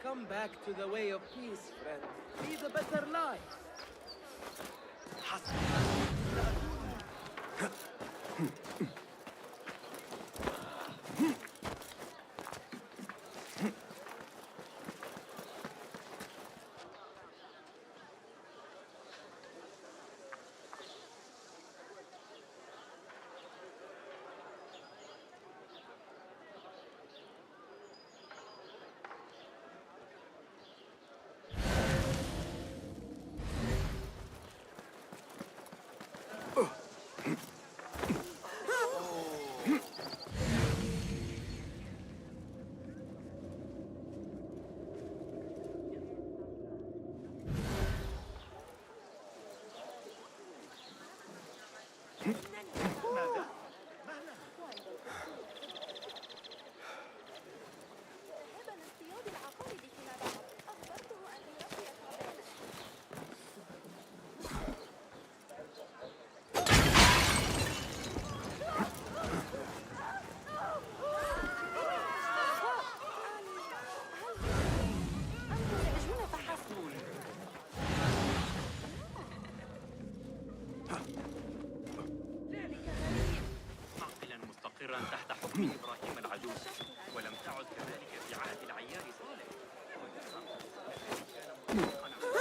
Come back to the way of peace, friend. Lead a better life. تحت حكم إبراهيم العجوز، ولم تعد كذلك في عهد العيار صالح.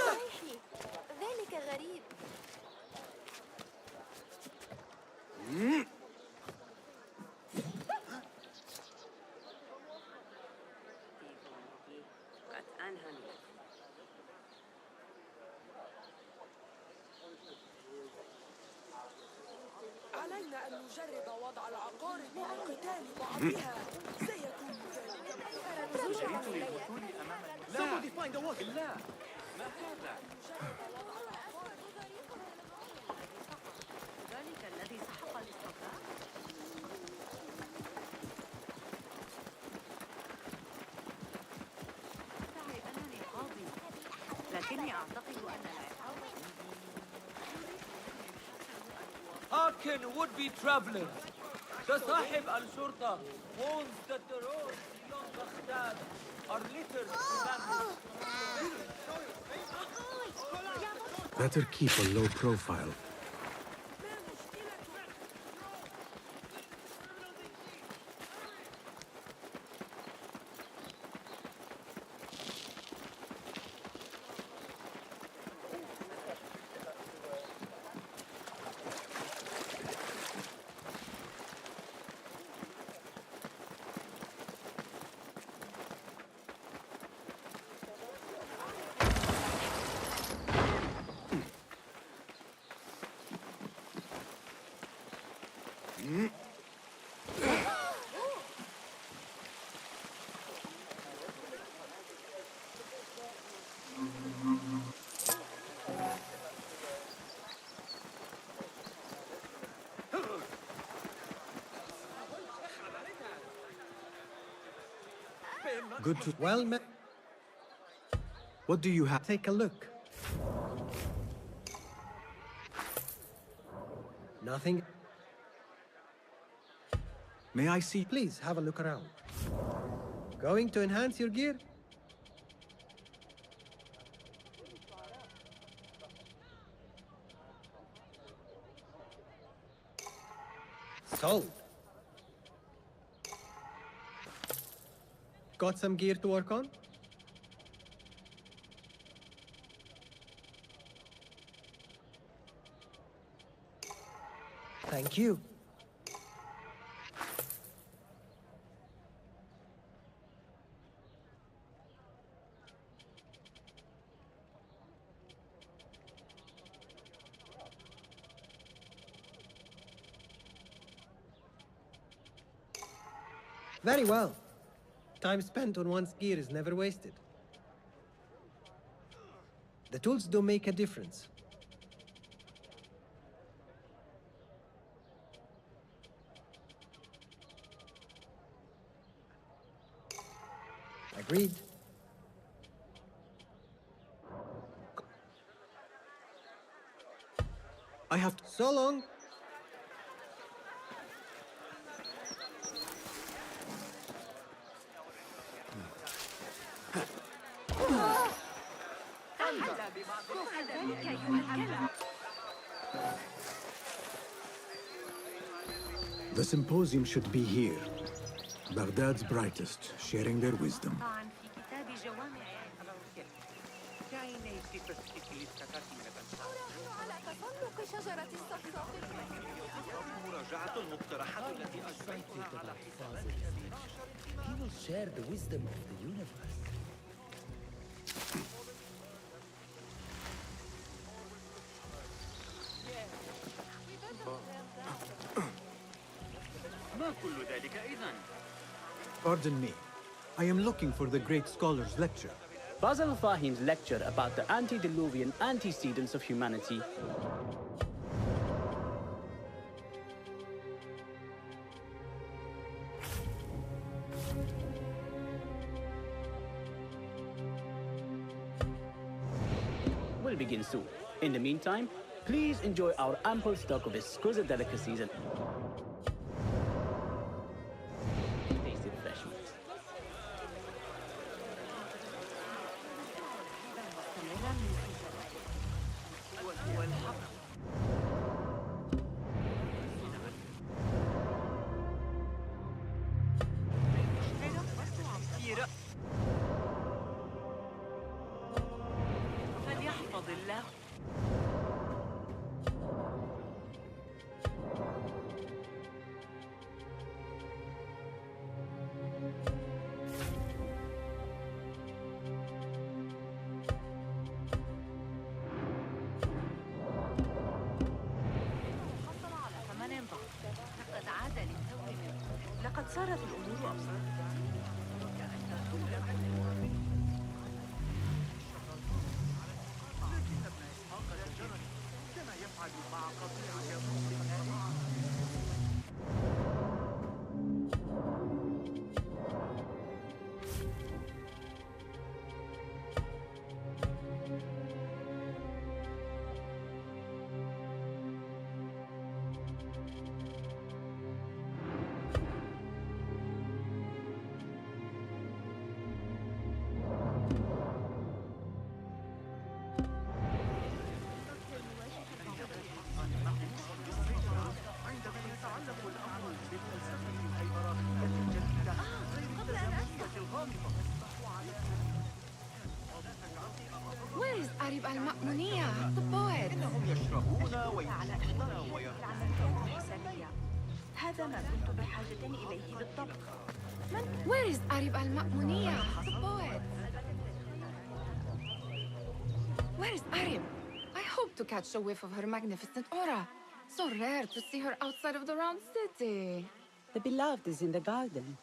صحيح، ذلك غريب. علينا أن نجرب وضع العقارب وقتال بعضها. سيكون ذلك جريت للوصول أمام Somebody find a walk. لا. ما هذا؟ ذلك الذي سحق الاستطلاع؟ دعي أنني قاضي، لكني أعتقد أن Hearken would-be travelers. The Sahib al-Shurta warns that the roads beyond Baghdad are littered with bandits. Better keep a low profile. Good to... Well, what do you have? Take a look. Nothing. May I see? Please, have a look around. Going to enhance your gear? Sold. Got some gear to work on? Thank you. Very well. Time spent on one's gear is never wasted. The tools do make a difference. Agreed. I have to... So long. ذلك أيها الكلب. The symposium should be here. Baghdad's brightest, sharing their wisdom. طبعاً في كتاب جوامع الكلم. أراهن على تسلق شجرة الصفصاف. مراجعة المقترحات التي أجريتها على حساب He will share the wisdom of the universe. ما كل ذلك إذن؟ Pardon me. I am looking for the great scholar's lecture. Basil Fahim's lecture about the antediluvian antecedents of humanity. Will begin soon. In the meantime, please enjoy our ample stock of exquisite delicacies and tasty refreshments. فليحفظ الله. حصل على ثمن ضخم. لقد عاد للتو منه. لقد صارت الأمور أبسط. Where is Arib al-Ma'muniya, the poet? هذا ما كنت بحاجة إليه بالضبط. Where is Arib al-Ma'muniya, the poet? Where is Arib? I hope to catch a whiff of her magnificent aura. So rare to see her outside of the round city. The beloved is in the garden,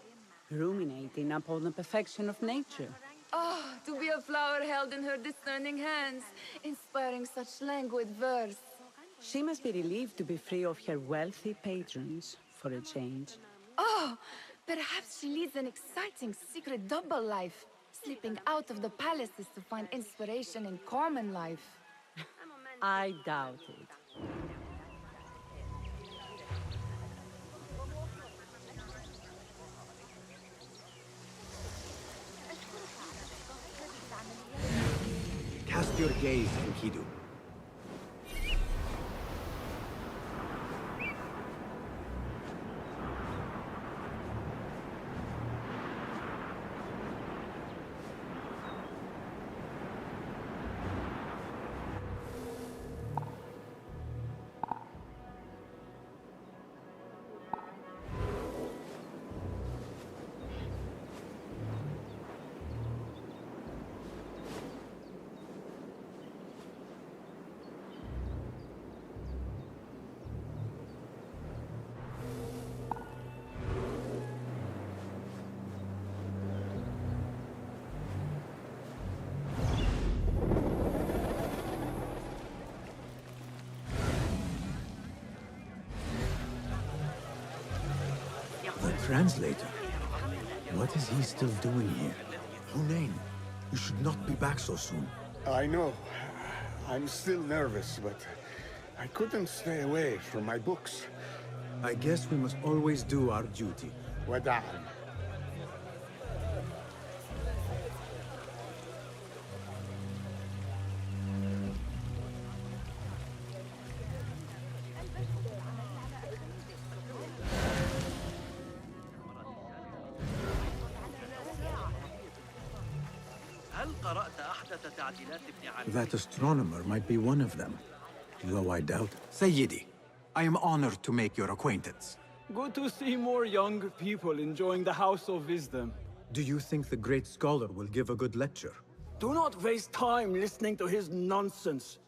ruminating upon the perfection of nature. Oh, to be a flower held in her discerning hands, inspiring such languid verse. She must be relieved to be free of her wealthy patrons for a change. Oh, perhaps she leads an exciting secret double life, slipping out of the palaces to find inspiration in common life. I doubt it. Cast your gaze, Enkidu. The translator? What is he still doing here? Hunain, you should not be back so soon. I know. I'm still nervous, but I couldn't stay away from my books. I guess we must always do our duty. Wada'an. هل قرأت أحدث تعديلات ابن عمي؟ That astronomer might be one of them, though I doubt it. Sayyidi, I am honored to make your acquaintance. Good to see more young people enjoying the House of Wisdom. Do you think the great scholar will give a good lecture? Do not waste time listening to his nonsense.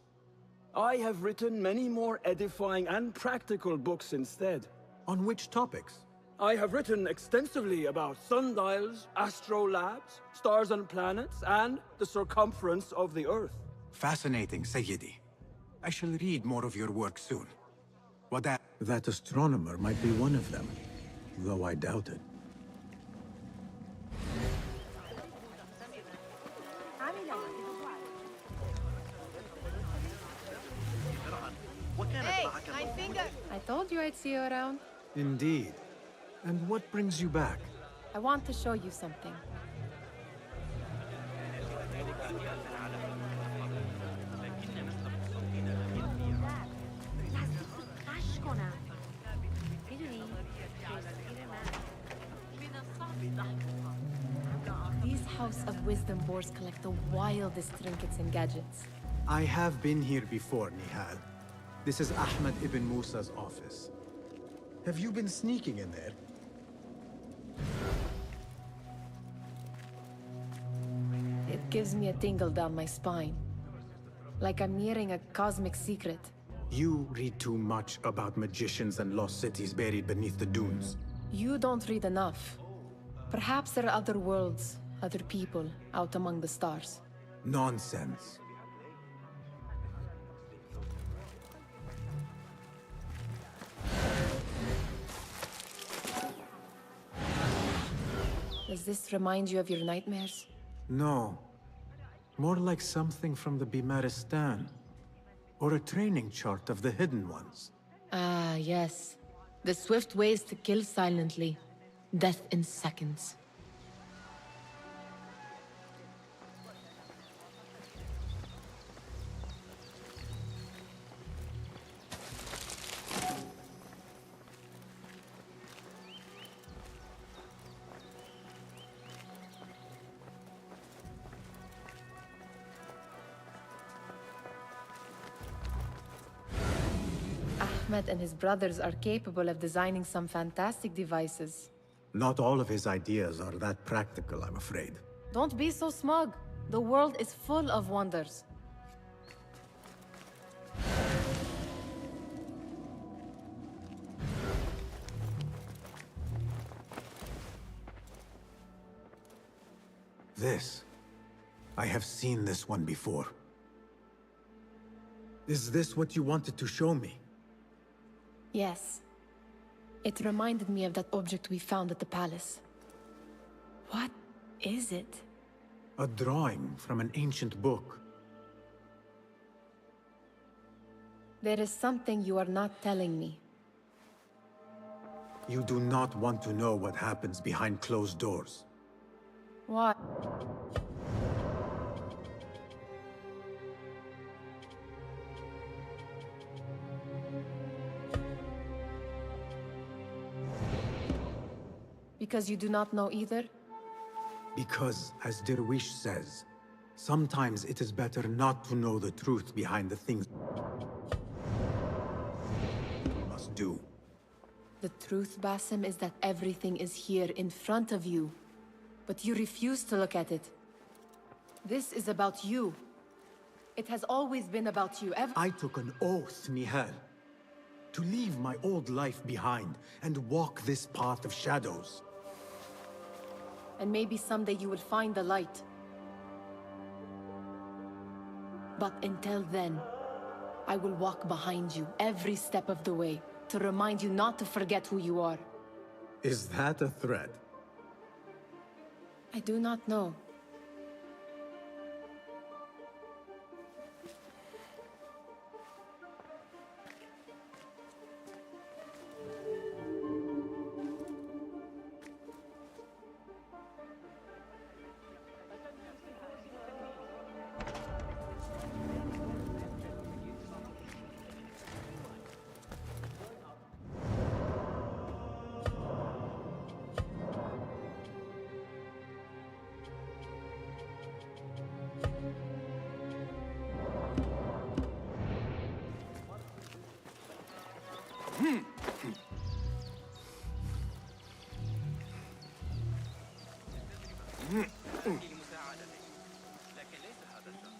I have written many more edifying and practical books instead. On which topics? I have written extensively about sundials, astrolabes, stars and planets, and the circumference of the Earth. Fascinating, Sayyidi. I shall read more of your work soon. That astronomer might be one of them, though I doubt it. Hey, my finger! I told you I'd see you around. Indeed. And what brings you back? I want to show you something. These House of Wisdom boards collect the wildest trinkets and gadgets. I have been here before, Nihal. This is Ahmed ibn Musa's office. Have you been sneaking in there? It gives me a tingle down my spine. Like I'm nearing a cosmic secret. You read too much about magicians and lost cities buried beneath the dunes. You don't read enough. Perhaps there are other worlds, other people, out among the stars. Nonsense. Does this remind you of your nightmares? No. More like something from the Bimaristan. Or a training chart of the Hidden Ones. Ah, yes. The swift ways to kill silently. Death in seconds. Ahmed and his brothers are capable of designing some fantastic devices. Not all of his ideas are that practical, I'm afraid. Don't be so smug. The world is full of wonders. This. I have seen this one before. Is this what you wanted to show me? Yes. It reminded me of that object we found at the palace. What is it? A drawing from an ancient book. There is something you are not telling me. You do not want to know what happens behind closed doors. Why? Because you do not know either? Because, as Derwish says, sometimes it is better not to know the truth behind the things you must do. The truth, Basim, is that everything is here in front of you. But you refuse to look at it. This is about you. It has always been about you. I took an oath, Nihal, to leave my old life behind and walk this path of shadows. And maybe someday you will find the light. But until then, I will walk behind you every step of the way to remind you not to forget who you are. Is that a threat? I do not know. لمساعدتك، لكن ليس هذا الشخص.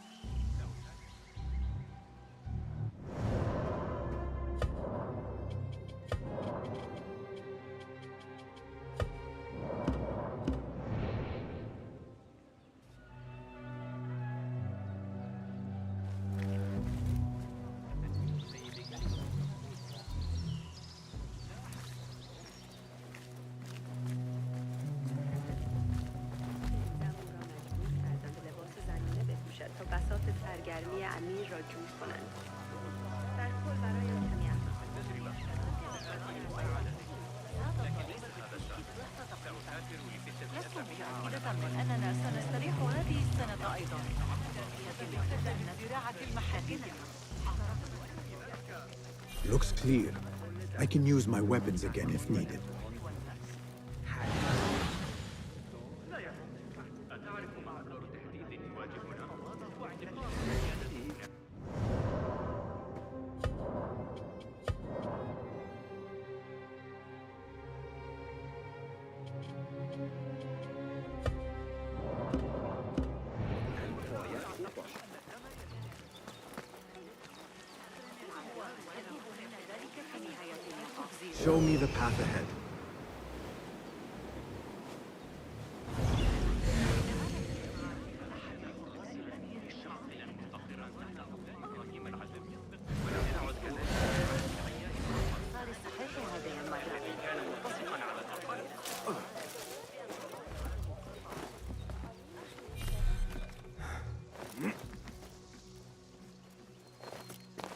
تا بساط سرگرمی امیر را جور کنند. در کل برای کمی لست متأكدة من أننا سنستريح هذه السنة أيضا. يتم استخدام ذراعة المحاكم. Looks clear. I can use my weapons again if needed. Show me the path ahead.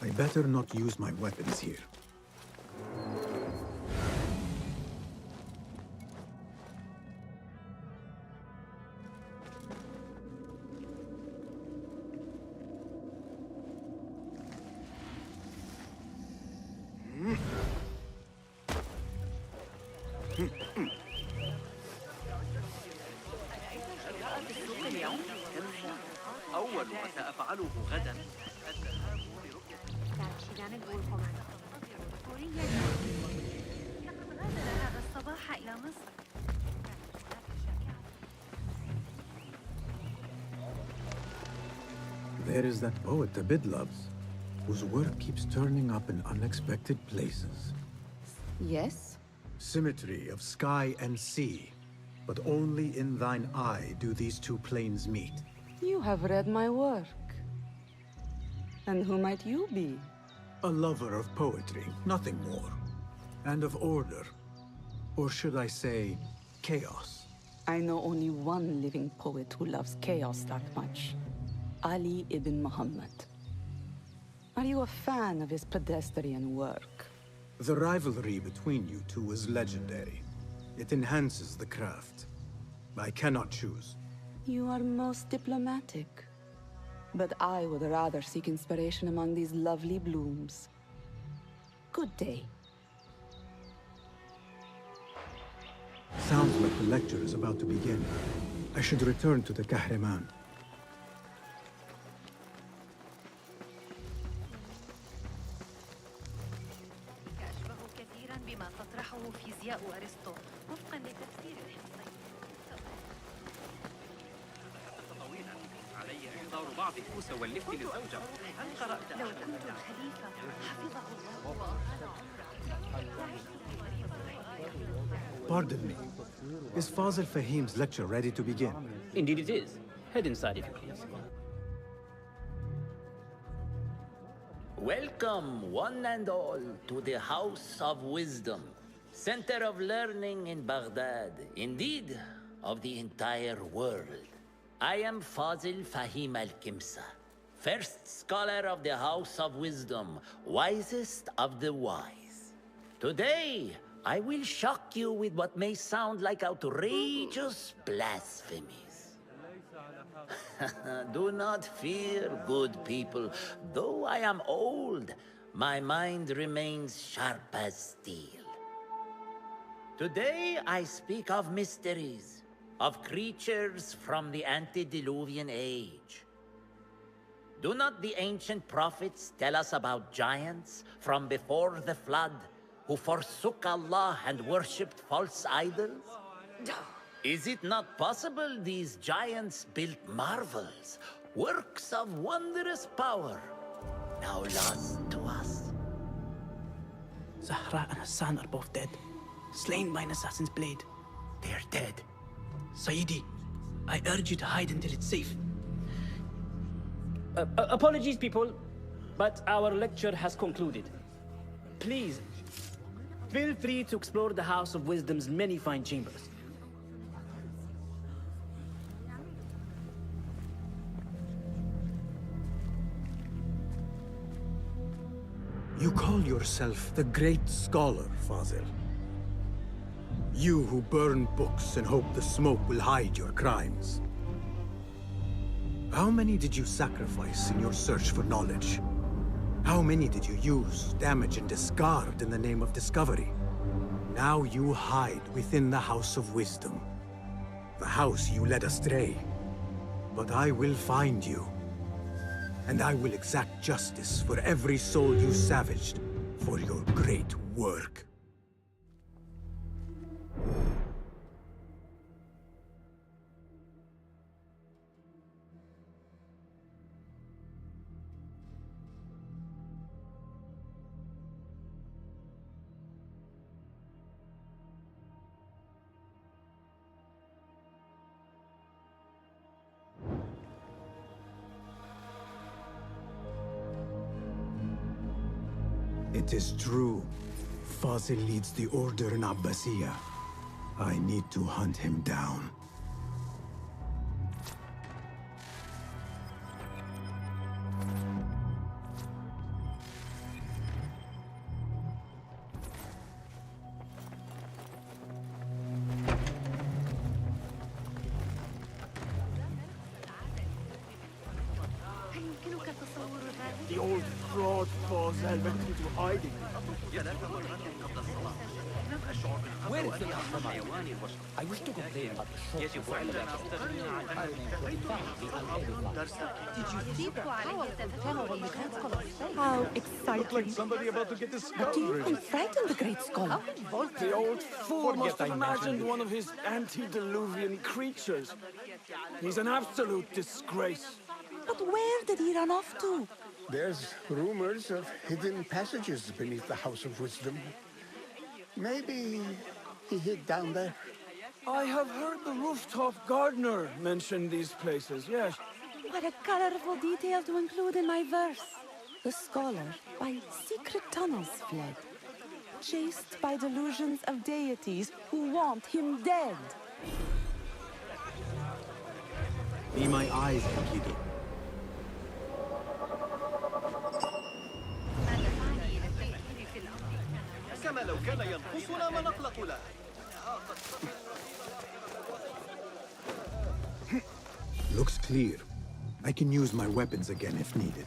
I better not use my weapons here. أول ما سأفعله غدا الذهاب لرؤية لقد غادر هذا الصباح إلى مصر. There is that poet Abid loves, whose work keeps turning up in unexpected places. Yes? Symmetry of sky and sea, but only in thine eye do these two planes meet. You have read my work. And who might you be? A lover of poetry, nothing more. And of order. Or should I say, chaos. I know only one living poet who loves chaos that much. Ali ibn Muhammad. Are you a fan of his pedestrian work? The rivalry between you two is legendary. It enhances the craft. I cannot choose. You are most diplomatic. But I would rather seek inspiration among these lovely blooms. Good day. Sounds like the lecture is about to begin. I should return to the Kahraman. أشبه كثيرا بما تطرحه فيزياء أرسطو وفقا لتفسير الحصين. طويلا علي إحضار بعض الكوس واللفت للزوجة. هل قرأت لو كنت الخليفة حفظه الله. Pardon me. Is Fazil Fahim's lecture ready to begin? Indeed it is. Head inside if you please. Welcome, one and all, to the House of Wisdom, center of learning in Baghdad, indeed, of the entire world. I am Fazil Fahim al-Kimsa, first scholar of the House of Wisdom, wisest of the wise. Today, I will shock you with what may sound like outrageous blasphemies. Do not fear, good people. Though I am old, my mind remains sharp as steel. Today I speak of mysteries, of creatures from the antediluvian age. Do not the ancient prophets tell us about giants from before the flood who forsook Allah and worshipped false idols? Is it not possible these giants built marvels, works of wondrous power, now lost to us? Zahra and Hassan are both dead, slain by an assassin's blade. They're dead. Sayyidi, I urge you to hide until it's safe. Apologies, people, but our lecture has concluded. Please, feel free to explore the House of Wisdom's many fine chambers. You call yourself the Great Scholar, Fazil. You who burn books and hope the smoke will hide your crimes. How many did you sacrifice in your search for knowledge? How many did you use, damage, and discard in the name of discovery? Now you hide within the House of Wisdom. The house you led astray. But I will find you. And I will exact justice for every soul you savaged for your great work. It is true. Fazil leads the order in Abbasiyah. I need to hunt him down. The old fraud Fazil went into hiding. Where is the Ahmad? I wish to complain about the short Did you see the powerful general the Great Scholar? How exciting. Looked like somebody about to get discovered. Do you even frighten the Great Scholar? The old fool must have imagined one of his antediluvian creatures. He's an absolute disgrace. But where did he run off to? There's rumors of hidden passages beneath the House of Wisdom. Maybe he hid down there. I have heard the rooftop gardener mention these places, yes. What a colorful detail to include in my verse. The scholar by secret tunnels fled, chased by delusions of deities who want him dead. Be my eyes, Enkidu. كما لو كان ينقصنا ما نقلق له. Looks clear. I can use my weapons again if needed.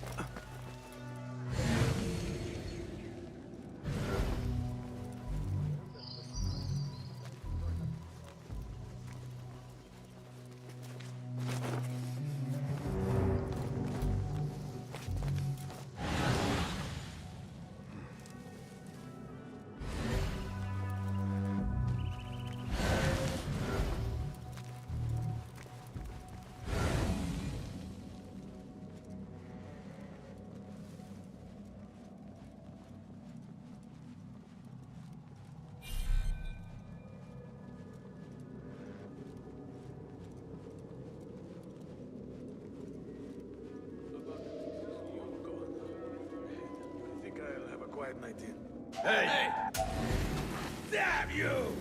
Hey! Damn you!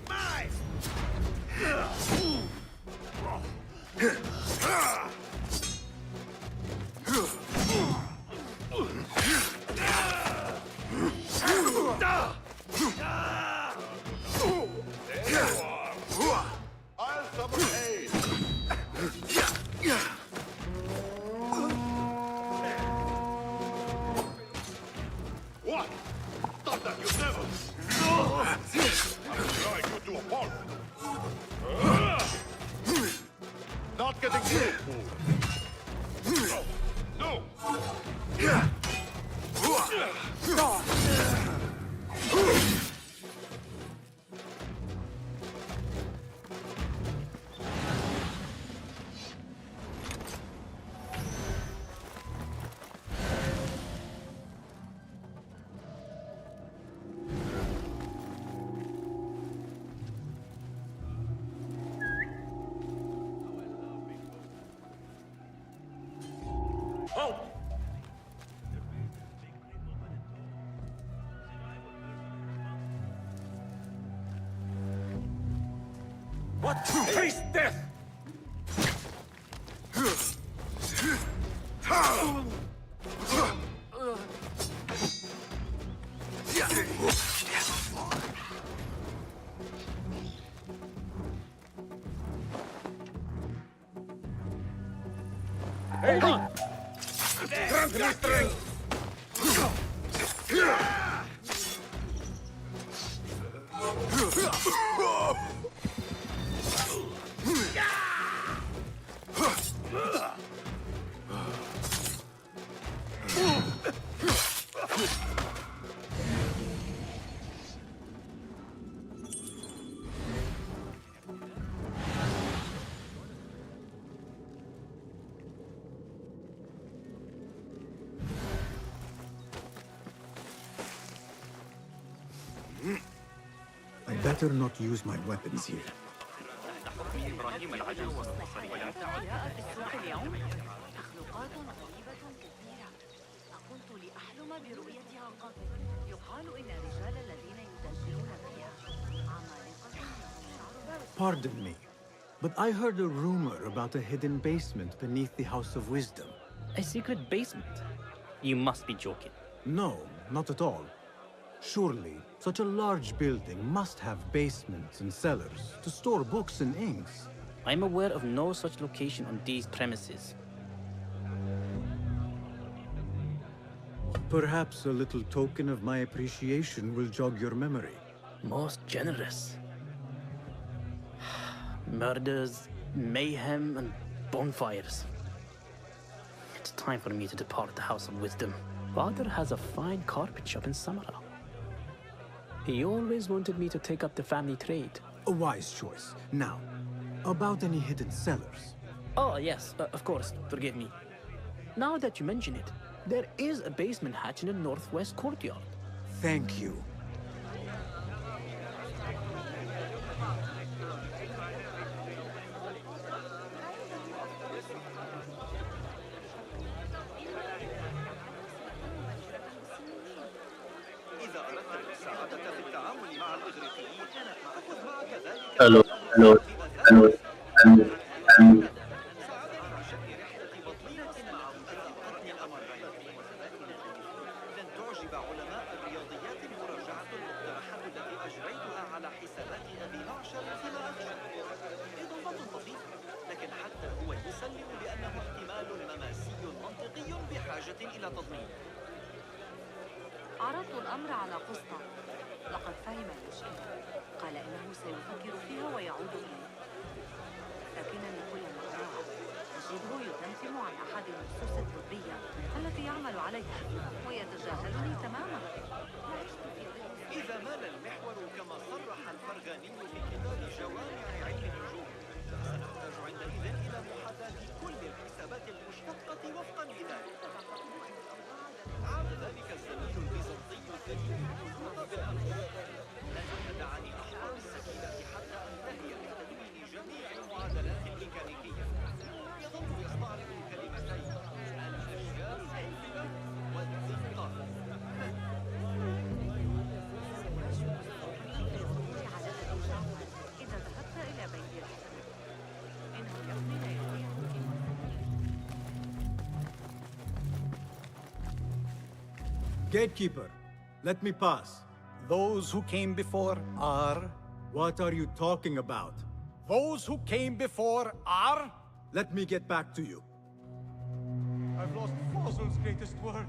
Mine! I'll summon aid! What? Stop that, you devil! I'm drawing you to a pulp! Not getting through! No! Halt! What? Face death! Hold on! Grant me strength! I better not use my weapons here. إبراهيم العجوز ولم تعد مخلوقات غريبة كثيرة. أكنت لأحلم برؤيتها قط. يقال إن الرجال الذين يتاجرون فيها عمالقة لهم شعر Pardon me, but I heard a rumor about a hidden basement beneath the House of Wisdom. A secret basement? You must be joking. No, not at all. Surely, such a large building must have basements and cellars to store books and inks. I'm aware of no such location on these premises. Perhaps a little token of my appreciation will jog your memory. Most generous. Murders, mayhem, and bonfires. It's time for me to depart the House of Wisdom. Father has a fine carpet shop in Samara. He always wanted me to take up the family trade. A wise choice. Now, about any hidden cellars? Oh, yes, of course, forgive me. Now that you mention it, there is a basement hatch in the northwest courtyard. Thank you. Hello. عرضت الأمر على قسطة. لقد فهم المشكلة. قال إنه سيفكر فيها ويعود إليه. لكنني كلما أراه أجده يتمتم عن أحد النصوص الطبية التي يعمل عليها ويتجاهلني تماما. إذا مال المحور كما صرح الفرغاني في كتاب جوامع علم النجوم، سنحتاج عندئذ إلى محاذاة كل الحسابات المشتقة وفقا لذلك. عاد ذلك الزميل البيزنطي الذكي الخلود بالأمر. لن يدعني أحضر السكينة حتى أنتهي بتدوين جميع المعادلات الميكانيكية. يظل يستعرض الكلمتين الأشياء الحافلة والذكر. إذا ذهبت إلى بيت الحسن إنه يقضي لياليه Gatekeeper, let me pass. Those who came before are... What are you talking about? Those who came before are... Let me get back to you. I've lost Fossil's greatest work.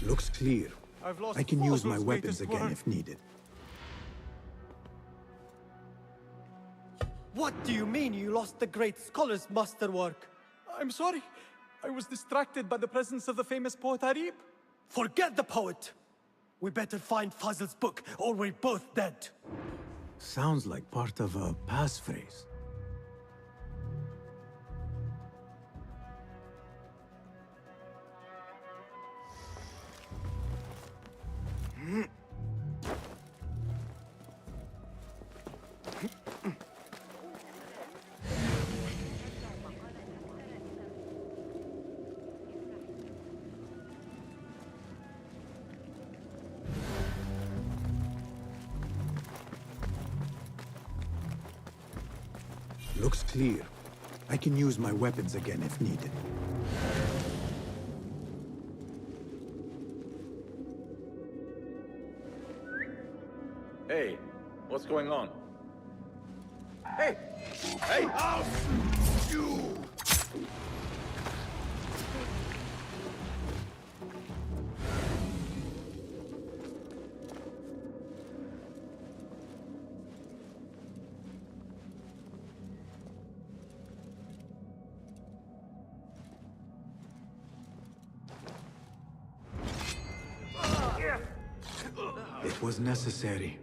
Looks clear. I can use my weapons again if needed. What do you mean you lost the great scholar's masterwork? I'm sorry. I was distracted by the presence of the famous poet Arib. Forget the poet! We better find Fazl's book, or we're both dead. Sounds like part of a passphrase. Looks clear. I can use my weapons again if needed. Hey, what's going on? Hey! Hey! You! It was necessary.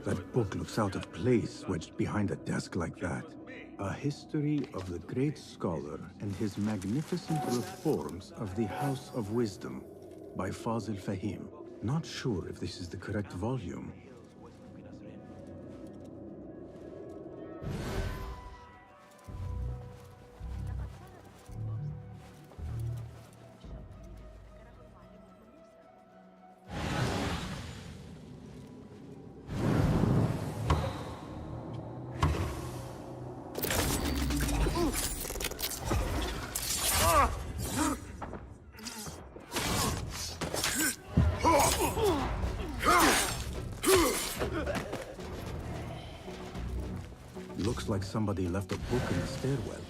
That book looks out of place, wedged behind a desk like that. A history of the great scholar and his magnificent reforms of the House of Wisdom by Fazil Fahim. Not sure if this is the correct volume. Looks like somebody left a book in the stairwell.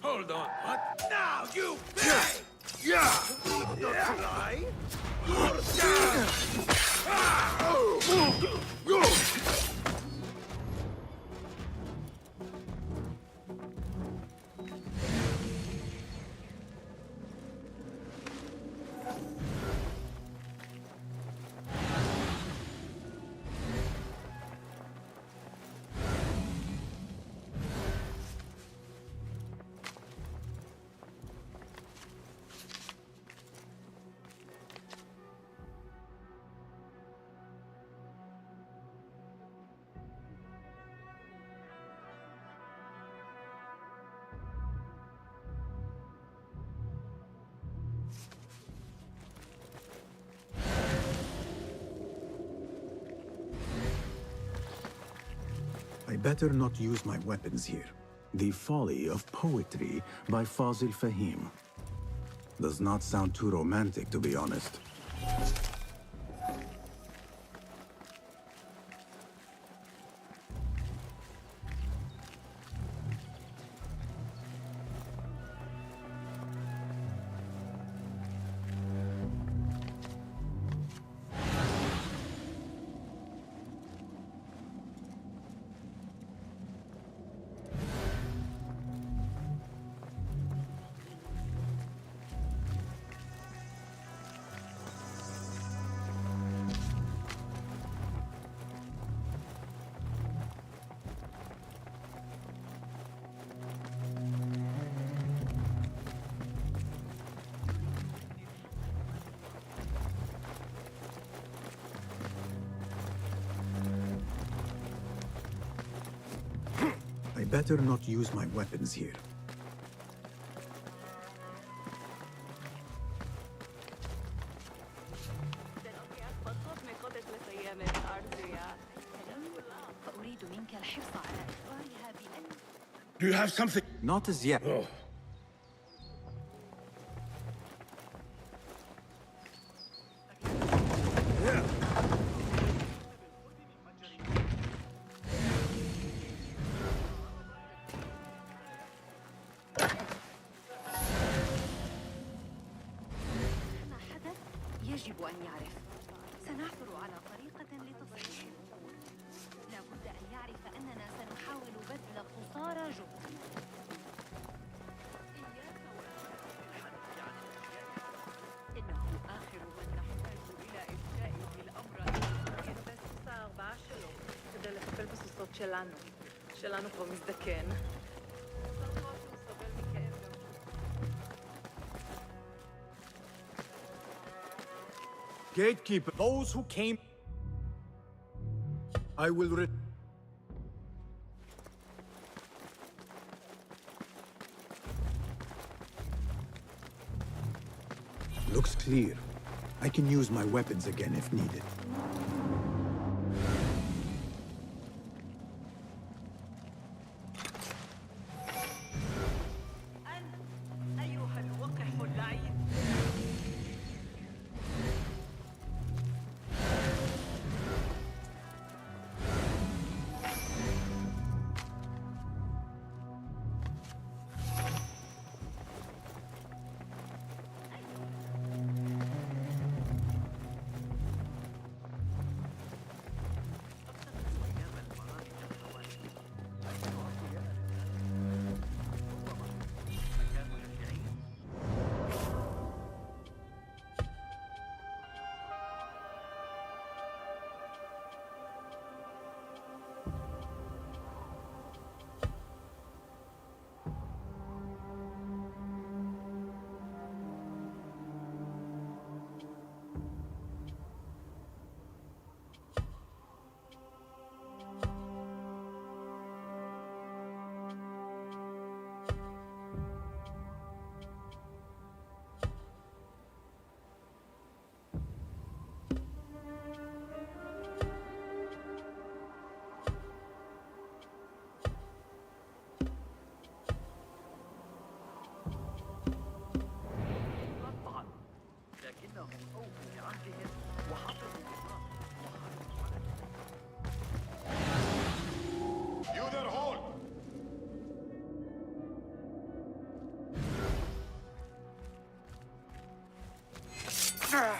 Hold on. What? Now you pay! Yeah! Not lie! I better not use my weapons here. The Folly of Poetry by Fazil Fahim. Does not sound too romantic, to be honest. I better not use my weapons here. الحرص على إخبارها بأن Do you have something? Not as yet. Oh. ما حدث يجب أن يعرف. سنعثر على طريقة لتصحيح الأمور. لابد أن يعرف أننا سنحاول بذل قصارى جهدنا. إنه آخر من نحتاج إلى إفشائه الأمر. الساعة 4 שלו, כדי לטפל בסוסות שלנו. שלנו כבר מזדקן. Gatekeeper, those who came... I will Looks clear. I can use my weapons again if needed. أيها الوقح اللعين.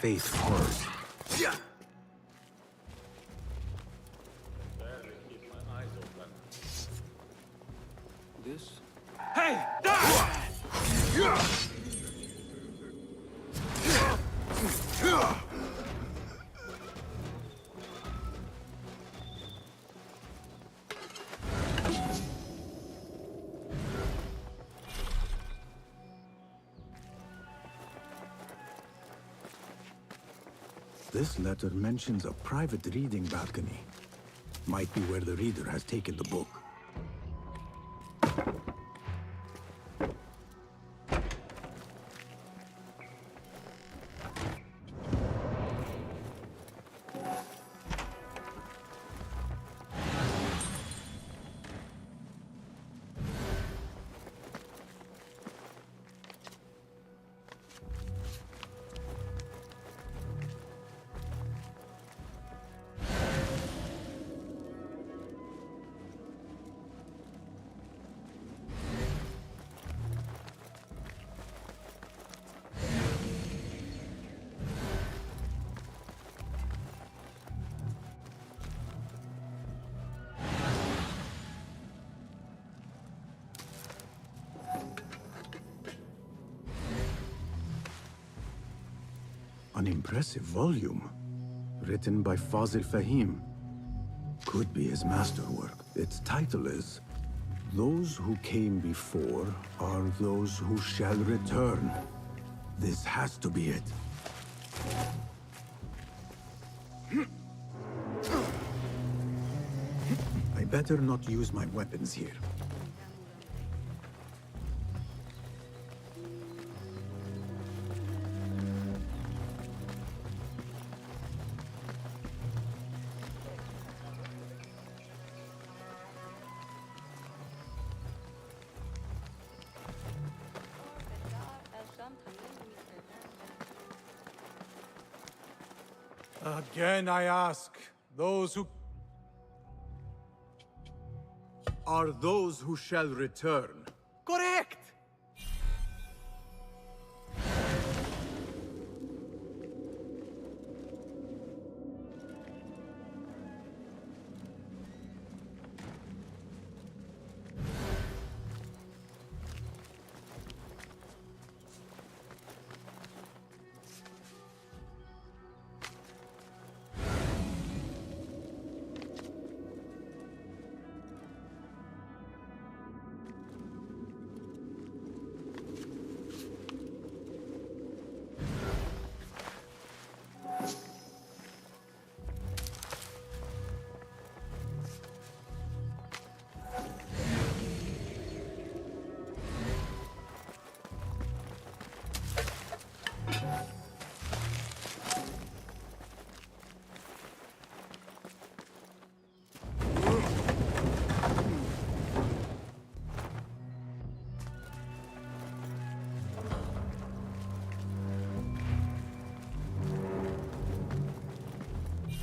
Faith first. Yeah. This? Hey! This letter mentions a private reading balcony. Might be where the reader has taken the book. An impressive volume, written by Fazil Fahim. Could be his masterwork. Its title is, Those Who Came Before Are Those Who Shall Return. This has to be it. I better not use my weapons here. Again, I ask, those who... Are those who shall return. Correct!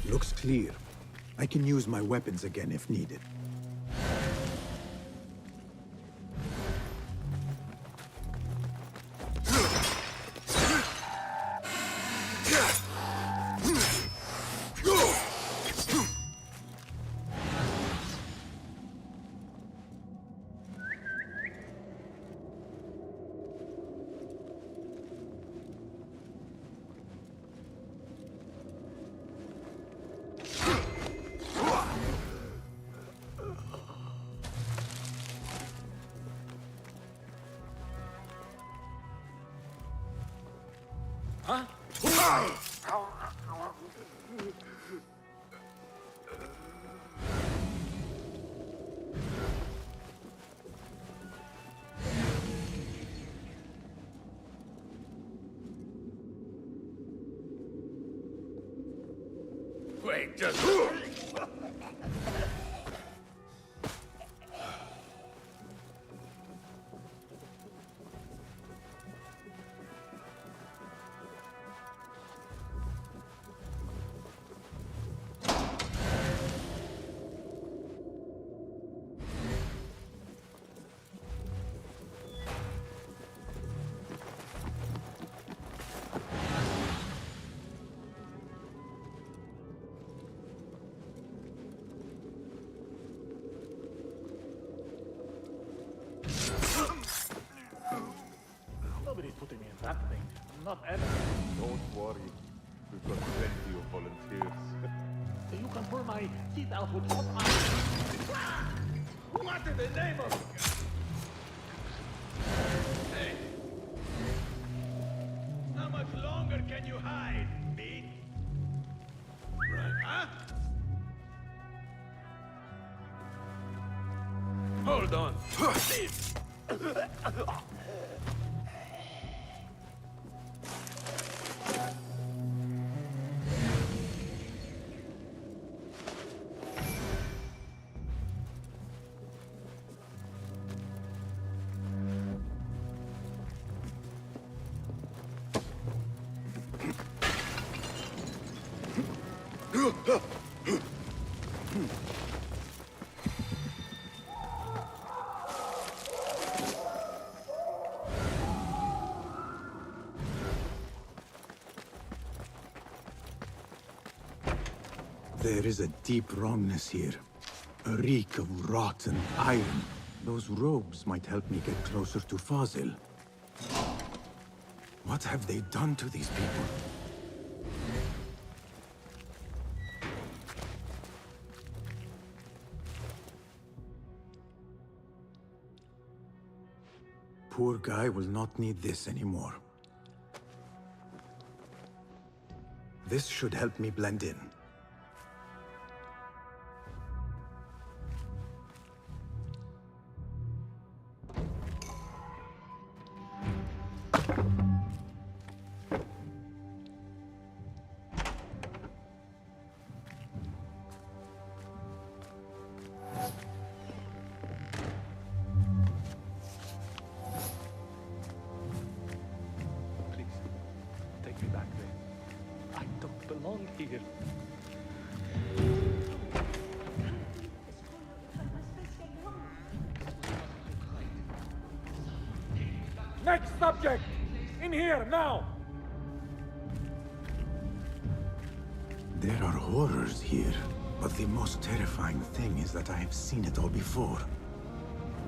Looks clear. I can use my weapons again if needed. Wait, just... Nobody's putting me in that thing. I'm not enemy. Don't worry. We've got plenty of volunteers. You can pull my teeth out with hot iron. What in the name of... Hey! How much longer can you hide, me? Right, huh? Hold on. Please. There is a deep wrongness here. A reek of rotten iron. Those robes might help me get closer to Fazil. What have they done to these people? Poor guy will not need this anymore. This should help me blend in. belong here. Next subject! In here, now! There are horrors here, but the most terrifying thing is that I have seen it all before.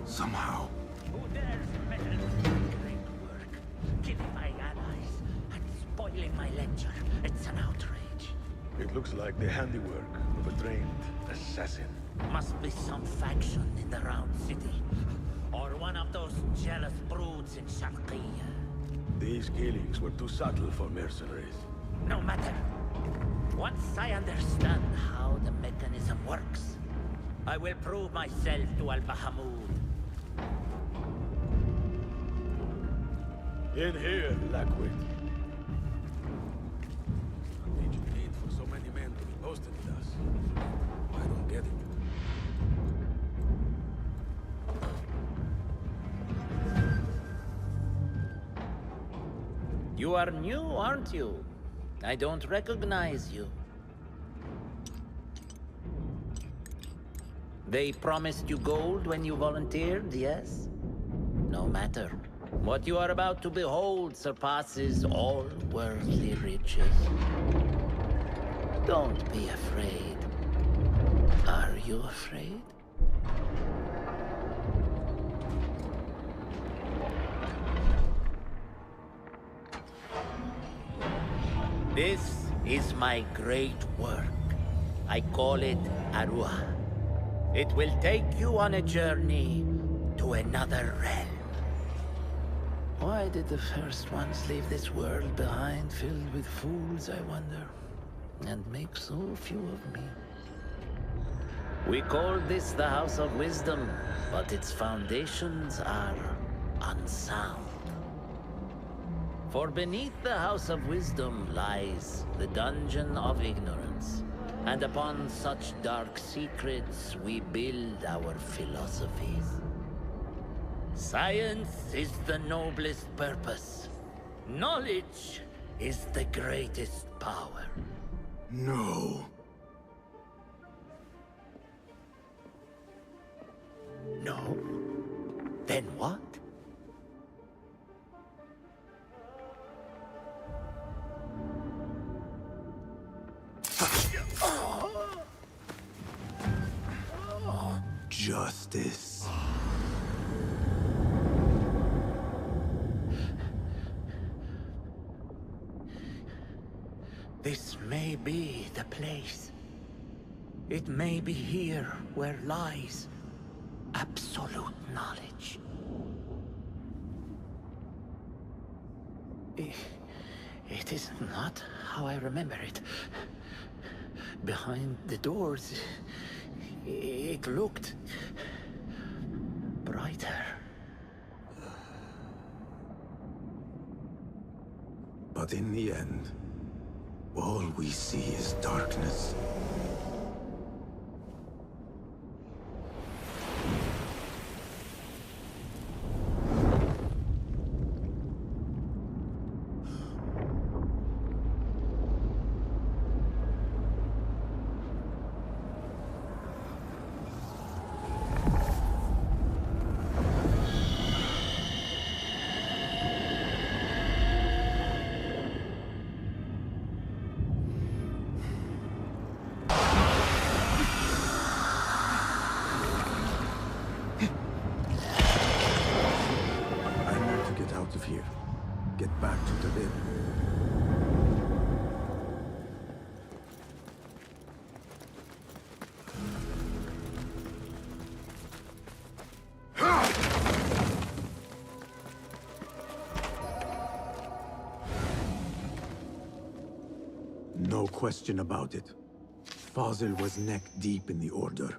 Somehow. Who dares meddle with my great work? Killing my allies and spoiling my lecture. It's an outrage. It looks like the handiwork of a trained assassin. Must be some faction in the Round City. Or one of those jealous broods in Sharqiyya. These killings were too subtle for mercenaries. No matter. Once I understand how the mechanism works, I will prove myself to Al-Bahamud. In here, Lackwit. Ancient need for so many men to be posted with us. I don't get it. You are new, aren't you? I don't recognize you. They promised you gold when you volunteered, yes? No matter. What you are about to behold surpasses all worldly riches. Don't be afraid. Are you afraid? This is my great work. I call it Aruha. It will take you on a journey to another realm. Why did the first ones leave this world behind, filled with fools, I wonder, and make so few of me? We call this the House of Wisdom, but its foundations are unsound. For beneath the House of Wisdom lies the Dungeon of Ignorance, and upon such dark secrets we build our philosophies. Science is the noblest purpose. Knowledge is the greatest power. No. No? Then what? Justice. This may be the place. It may be here where lies absolute knowledge. It is not how I remember it. Behind the doors, it looked brighter. But in the end, all we see is darkness. Get back to the lid. No question about it. Fazil was neck deep in the Order.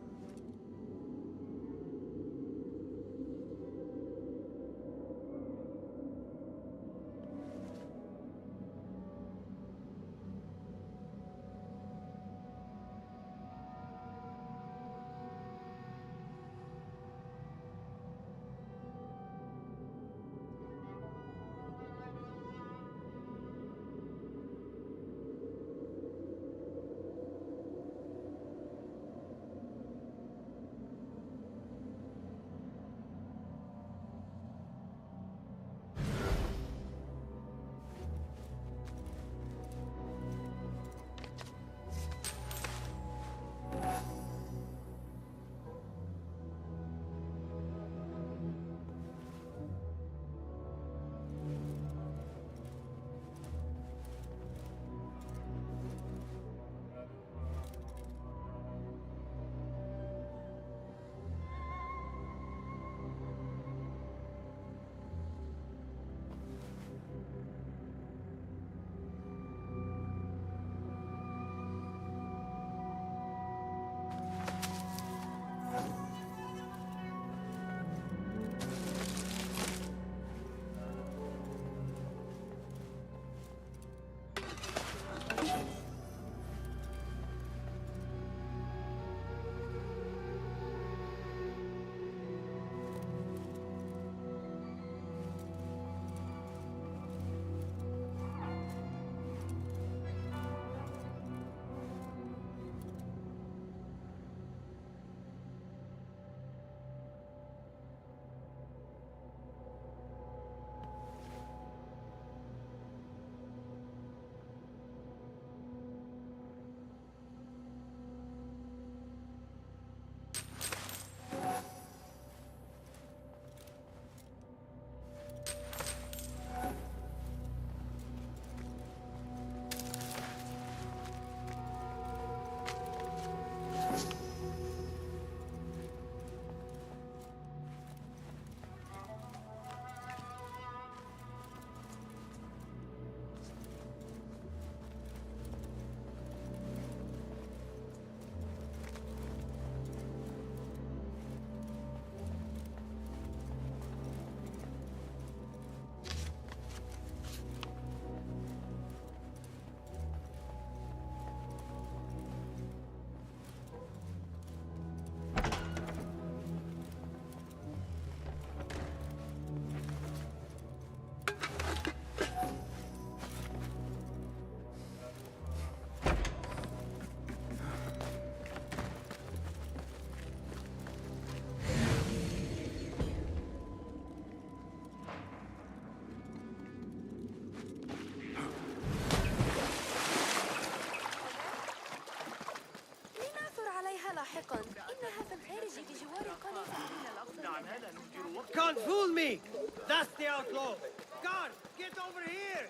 Can't fool me! That's the outlaw! Guard, get over here!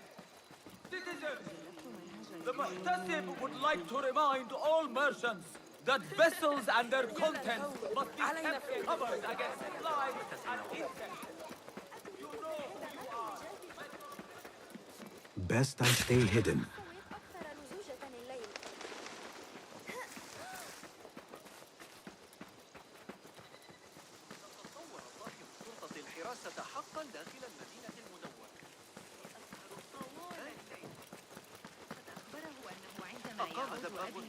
Citizens, the Muhtasib would like to remind all merchants that vessels and their contents must be kept covered against flies and insects. You know who you are. Best I stay hidden. حقا داخل المدينة المنورة. أخبره أنه عندما يعود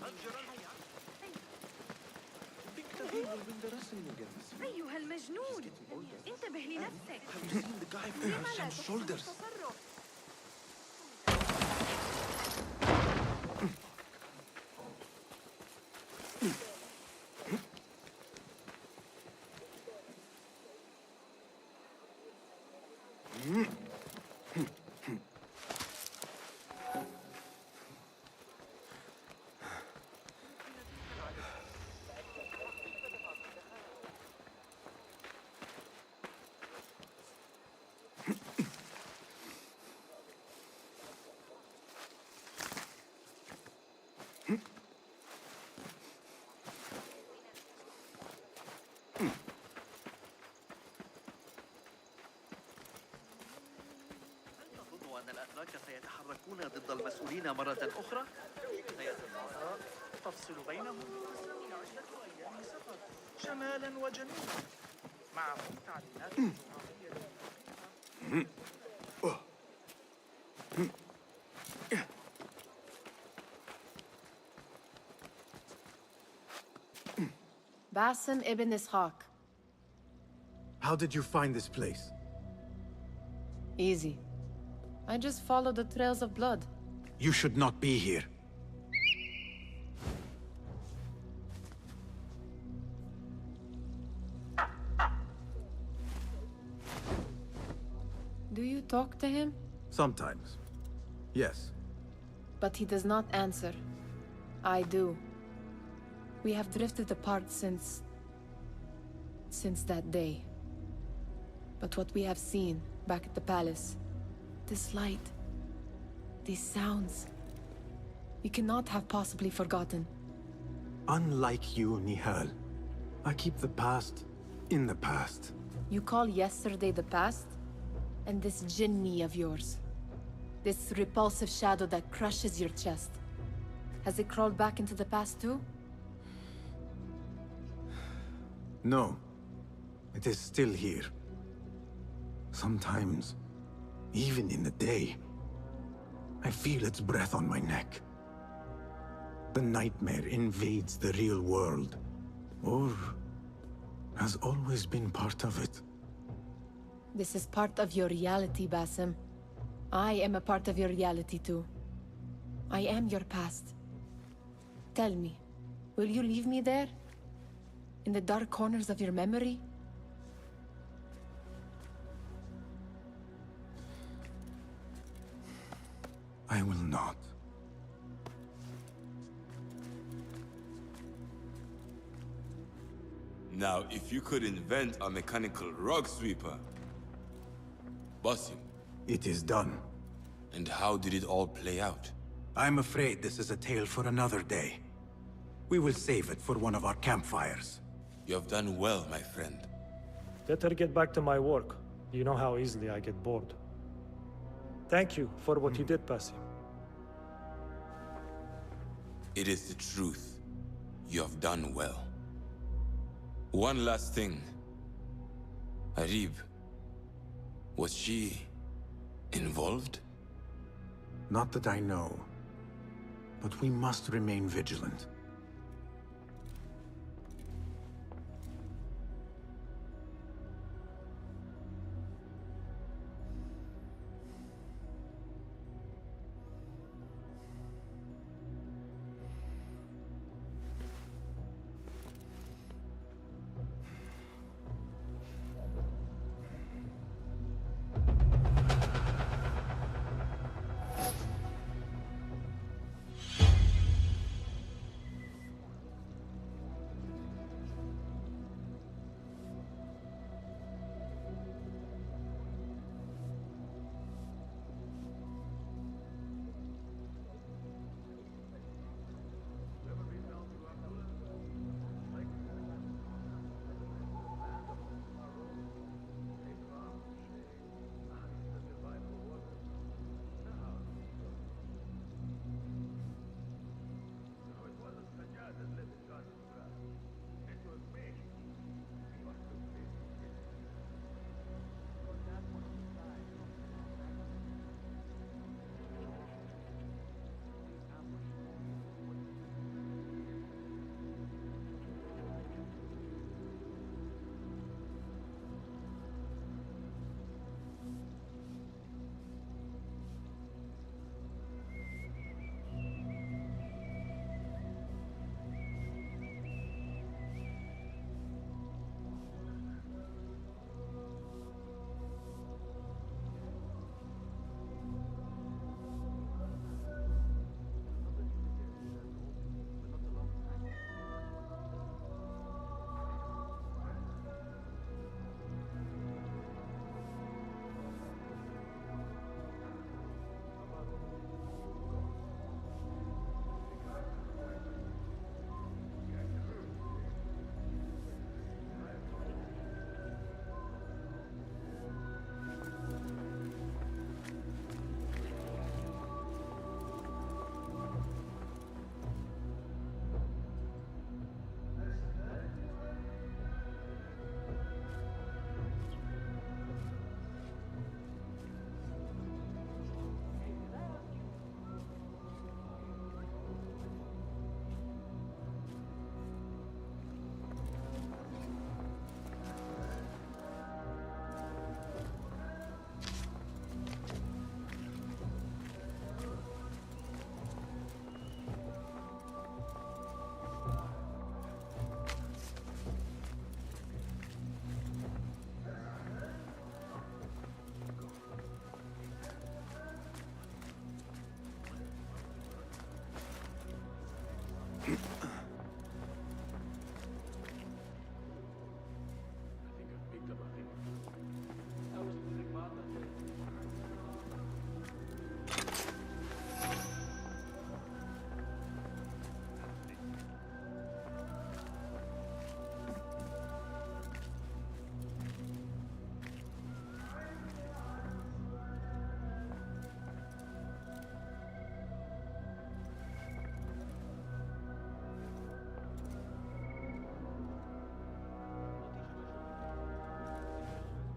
أيها المجنون، انتبه لنفسك. لما لا تحسن التصرف؟ الأتراك سيتحركون ضد المسؤولين مرة أخرى. بداية العصر تفصل بينهم عدة أيام سفر شمالا وجنوبا معهم تعليمات جغرافية. Bassem ibn Ishaq. How did you find this place? Easy. I just followed the trails of blood. You should not be here. Do you talk to him? Sometimes. Yes. But he does not answer. I do. We have drifted apart since that day. But what we have seen back at the palace, this light, these sounds, you cannot have possibly forgotten. Unlike you, Nihal, I keep the past in the past. You call yesterday the past? And this jinni of yours, this repulsive shadow that crushes your chest, has it crawled back into the past too? No. It is still here. Sometimes, even in the day, I feel its breath on my neck. The nightmare invades the real world, or has always been part of it. This is part of your reality, Bassem. I am a part of your reality too. I am your past. Tell me, will you leave me there? In the dark corners of your memory? I will not. Now, if you could invent a mechanical rug sweeper, Basim. It is done. And how did it all play out? I'm afraid this is a tale for another day. We will save it for one of our campfires. You have done well, my friend. Better get back to my work. You know how easily I get bored. Thank you for what you did, Basim. It is the truth. You have done well. One last thing. Arib, was she involved? Not that I know. But we must remain vigilant.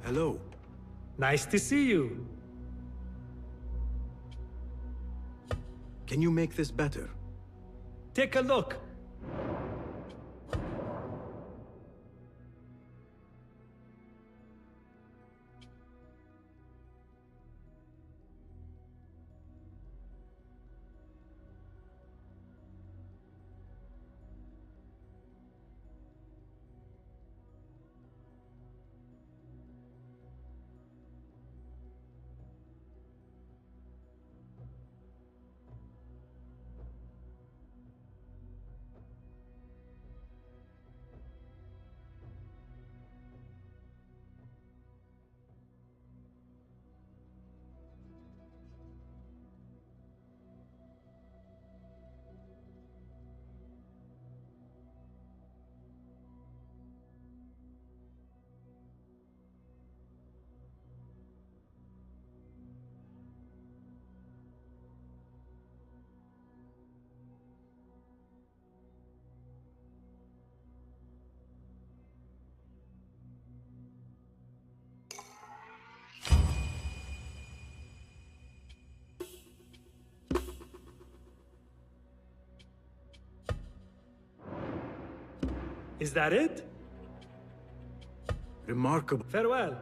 Hello. Nice to see you. Can you make this better? Take a look. Is that it? Remarkable. Farewell.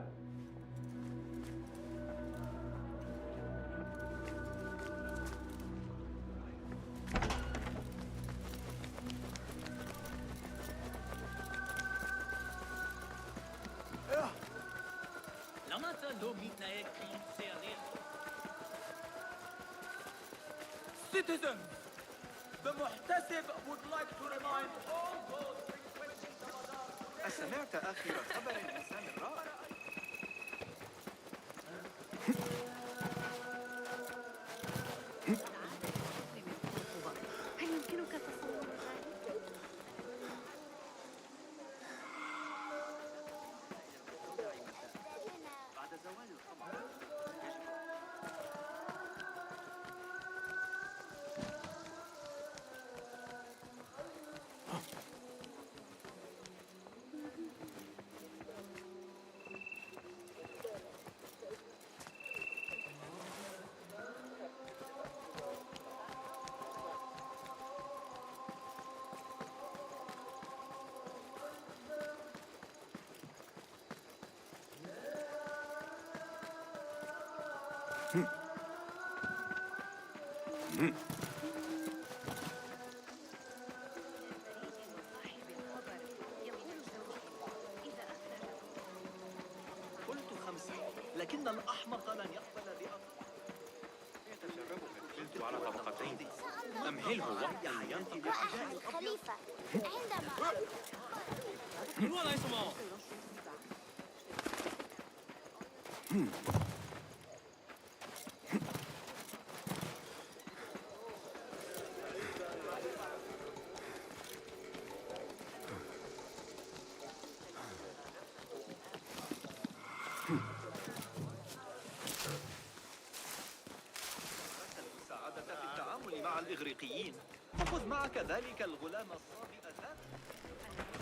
Citizens, the Muhtasib would like to remind all those requesting Ramadan. أسمعت آخر خبر الإنسان الرائع؟ هل يمكنك تصور ذلك؟ بعد زوال القمر قلت 5 لكن الأحمق لن يقبل بأقل. يتشرب من الفلت على طبقتين. أمهله وقت ينطق. خليفة عندما المساعدة في التعامل مع الإغريقيين. فخذ معك ذلك الغلام الصابئ ذاته.